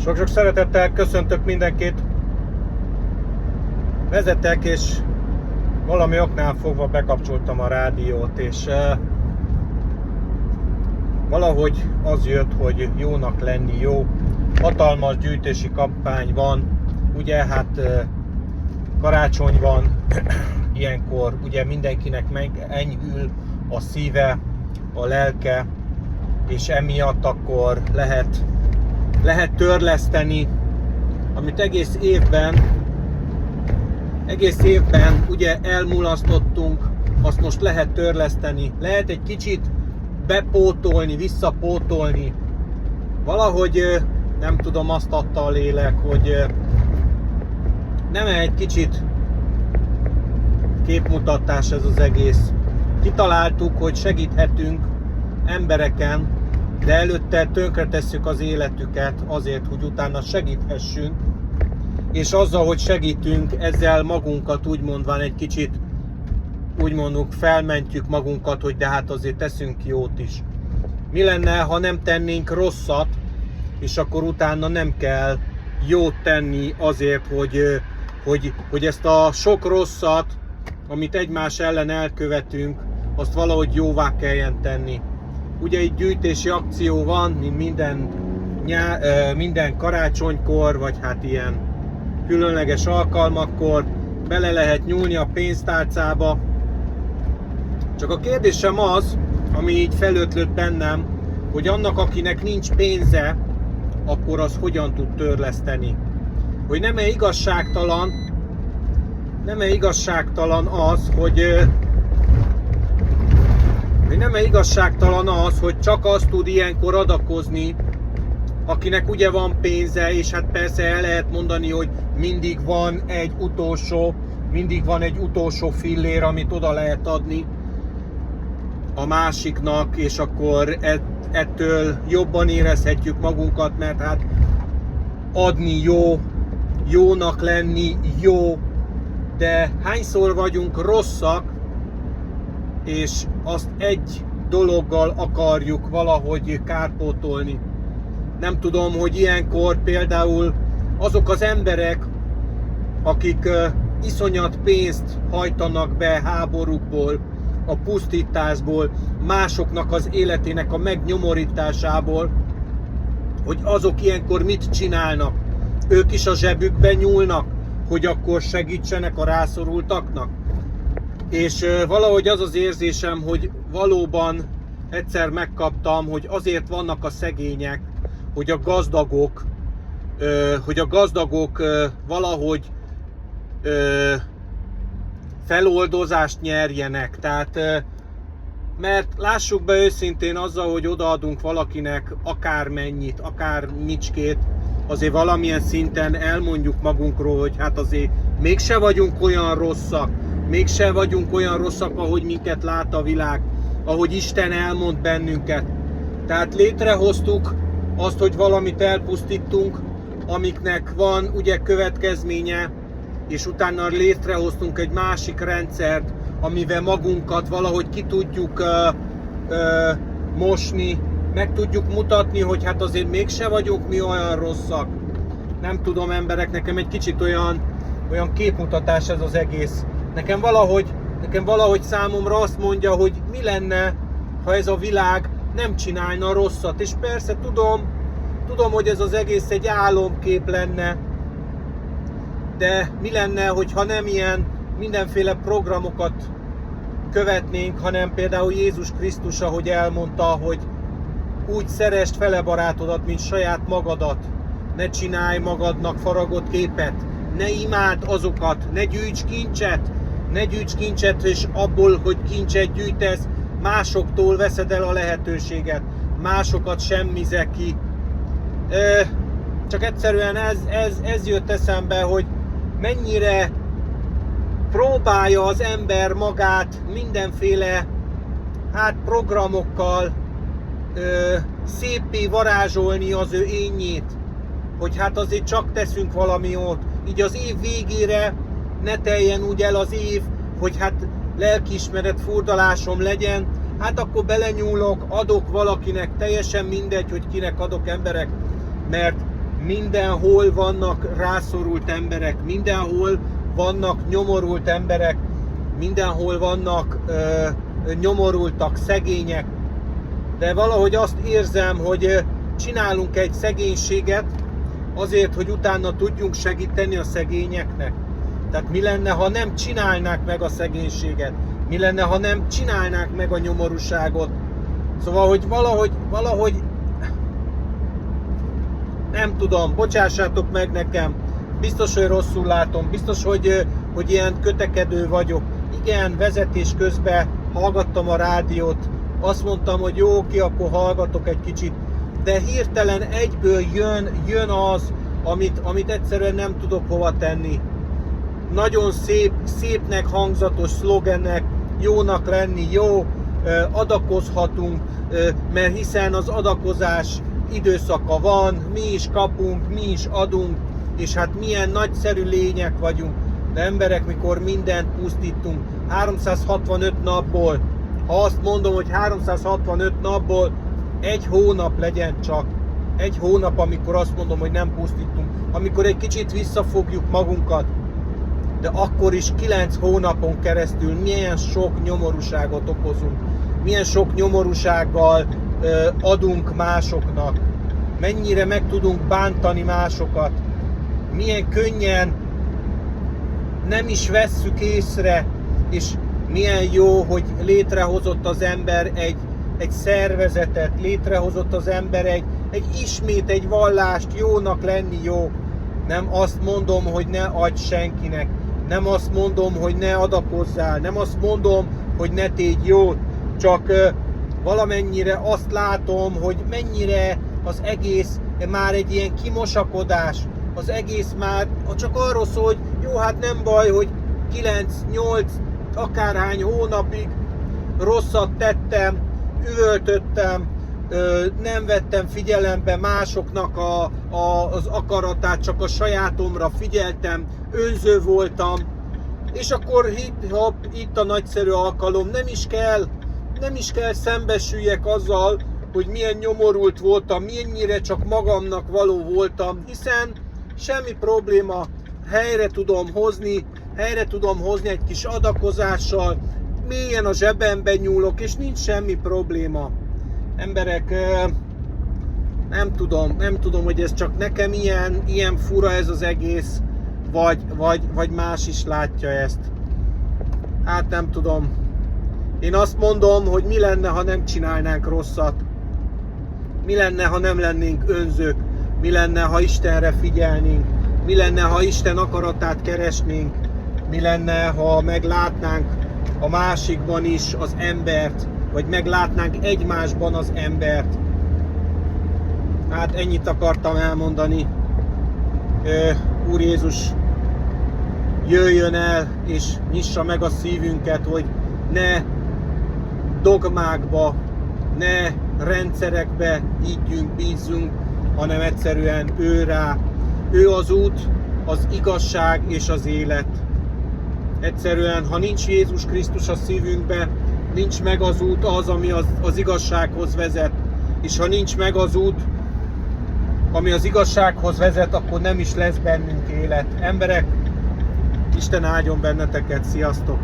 Sok-sok szeretettel köszöntök mindenkit. Vezetek, és valami oknál fogva bekapcsoltam a rádiót, és valahogy az jött, hogy jónak lenni jó. Hatalmas gyűjtési kampány van, ugye hát karácsony van, ilyenkor ugye mindenkinek megenyhül a szíve, a lelke, és emiatt akkor lehet törleszteni, amit egész évben ugye elmulasztottunk, azt most lehet törleszteni, lehet egy kicsit bepótolni, visszapótolni. Valahogy nem tudom, azt adta a lélek, hogy nem egy kicsit képmutatás ez az egész. Kitaláltuk, hogy segíthetünk embereken, de előtte tönkretesszük az életüket azért, hogy utána segíthessünk, és azzal, hogy segítünk, ezzel magunkat úgymondván egy kicsit, úgymondunk, felmentjük magunkat, hogy de hát azért teszünk jót is. Mi lenne, ha nem tennénk rosszat, és akkor utána nem kell jót tenni azért, hogy ezt a sok rosszat, amit egymás ellen elkövetünk, azt valahogy jóvá kelljen tenni. Ugye itt gyűjtési akció van, mint minden karácsonykor, vagy hát ilyen különleges alkalmakkor bele lehet nyúlni a pénztárcába. Csak a kérdésem az, ami így felötlött bennem, hogy annak, akinek nincs pénze, akkor az hogyan tud törleszteni. Hogy nem-e igazságtalan az, hogy csak azt tud ilyenkor adakozni, akinek ugye van pénze, és hát persze el lehet mondani, hogy mindig van egy utolsó fillér, amit oda lehet adni a másiknak, és akkor ettől jobban érezhetjük magunkat, mert hát adni jó, jónak lenni jó, de hányszor vagyunk rosszak, és azt egy dologgal akarjuk valahogy kárpótolni. Nem tudom, hogy ilyenkor például azok az emberek, akik iszonyat pénzt hajtanak be háborúkból, a pusztításból, másoknak az életének a megnyomorításából, hogy azok ilyenkor mit csinálnak? Ők is a zsebükbe nyúlnak, hogy akkor segítsenek a rászorultaknak. És valahogy az az érzésem, hogy valóban egyszer megkaptam, hogy azért vannak a szegények, hogy a gazdagok valahogy feloldozást nyerjenek. Tehát, mert lássuk be őszintén, azzal, hogy odaadunk valakinek akármennyit, akár micskét, azért valamilyen szinten elmondjuk magunkról, hogy hát azért mégse vagyunk olyan rosszak, ahogy minket lát a világ, ahogy Isten elmond bennünket. Tehát létrehoztuk azt, hogy valamit elpusztítunk, amiknek van ugye következménye, és utána létrehoztunk egy másik rendszert, amivel magunkat valahogy ki tudjuk mosni, meg tudjuk mutatni, hogy hát azért mégse vagyunk mi olyan rosszak. Nem tudom, emberek, nekem egy kicsit olyan képmutatás ez az egész. Nekem valahogy számomra azt mondja, hogy mi lenne, ha ez a világ nem csinálna rosszat. És persze tudom, hogy ez az egész egy álomkép lenne, de mi lenne, hogyha nem ilyen mindenféle programokat követnénk, hanem például Jézus Krisztus, ahogy elmondta, hogy úgy szeresd fele barátodat, mint saját magadat. Ne csinálj magadnak faragott képet, ne imádd azokat, ne gyűjts kincset, és abból, hogy kincset gyűjtesz, másoktól veszed el a lehetőséget, másokat semmizek ki. Csak egyszerűen ez jött eszembe, hogy mennyire próbálja az ember magát mindenféle programokkal széppé varázsolni az ő énjét, hogy hát azért csak teszünk valami jót. Így az év végére ne teljen úgy el az év, hogy hát lelkiismeret furdalásom legyen, hát akkor belenyúlok, adok valakinek, teljesen mindegy, hogy kinek adok, emberek, mert mindenhol vannak rászorult emberek, mindenhol vannak nyomorult emberek, mindenhol vannak nyomorultak, szegények, de valahogy azt érzem, hogy csinálunk egy szegénységet azért, hogy utána tudjunk segíteni a szegényeknek. Tehát mi lenne, ha nem csinálnák meg a szegénységet? Mi lenne, ha nem csinálnák meg a nyomorúságot? Szóval, hogy valahogy nem tudom, bocsássátok meg nekem, biztos, hogy rosszul látom, biztos, hogy ilyen kötekedő vagyok. Igen, vezetés közben hallgattam a rádiót, azt mondtam, hogy jó, oké, akkor hallgatok egy kicsit, de hirtelen egyből jön az, amit egyszerűen nem tudok hova tenni. Nagyon szépnek hangzatos szlogennek, jónak lenni, jó, adakozhatunk, mert hiszen az adakozás időszaka van, mi is kapunk, mi is adunk, és hát milyen nagyszerű lények vagyunk, de emberek, mikor mindent pusztítunk, 365 napból, ha azt mondom, hogy 365 napból egy hónap legyen csak, egy hónap, amikor azt mondom, hogy nem pusztítunk, amikor egy kicsit visszafogjuk magunkat, de akkor is 9 hónapon keresztül milyen sok nyomorúságot okozunk, milyen sok nyomorúsággal adunk másoknak, mennyire meg tudunk bántani másokat, milyen könnyen nem is vesszük észre, és milyen jó, hogy létrehozott az ember egy szervezetet, létrehozott az ember ismét egy vallást, jónak lenni jó. Nem azt mondom, hogy ne adj senkinek, nem azt mondom, hogy ne adakozzál, nem azt mondom, hogy ne tégy jót, csak valamennyire azt látom, hogy mennyire az egész már egy ilyen kimosakodás, az egész már csak arról szól, hogy jó, hát nem baj, hogy 9-8 akárhány hónapig rosszat tettem, üvöltöttem, nem vettem figyelembe másoknak az akaratát, csak a sajátomra figyeltem, önző voltam, és akkor itt a nagyszerű alkalom, nem is kell szembesüljek azzal, hogy milyen nyomorult voltam, mennyire csak magamnak való voltam, hiszen semmi probléma, helyre tudom hozni egy kis adakozással, mélyen a zsebembe nyúlok, és nincs semmi probléma. Emberek, nem tudom, hogy ez csak nekem ilyen fura ez az egész, vagy más is látja ezt. Hát nem tudom. Én azt mondom, hogy mi lenne, ha nem csinálnánk rosszat. Mi lenne, ha nem lennénk önzők. Mi lenne, ha Istenre figyelnénk. Mi lenne, ha Isten akaratát keresnénk. Mi lenne, ha meglátnánk a másikban is az embert, vagy meglátnánk egymásban az embert. Hát ennyit akartam elmondani. Úr Jézus, jöjjön el, és nyissa meg a szívünket, hogy ne dogmákba, ne rendszerekbe higgyünk, bízzunk, hanem egyszerűen ő rá. Ő az út, az igazság és az élet. Egyszerűen, ha nincs Jézus Krisztus a szívünkbe, nincs meg az út ami az igazsághoz vezet. És ha nincs meg az út, ami az igazsághoz vezet, akkor nem is lesz bennünk élet. Emberek, Isten áldjon benneteket, sziasztok!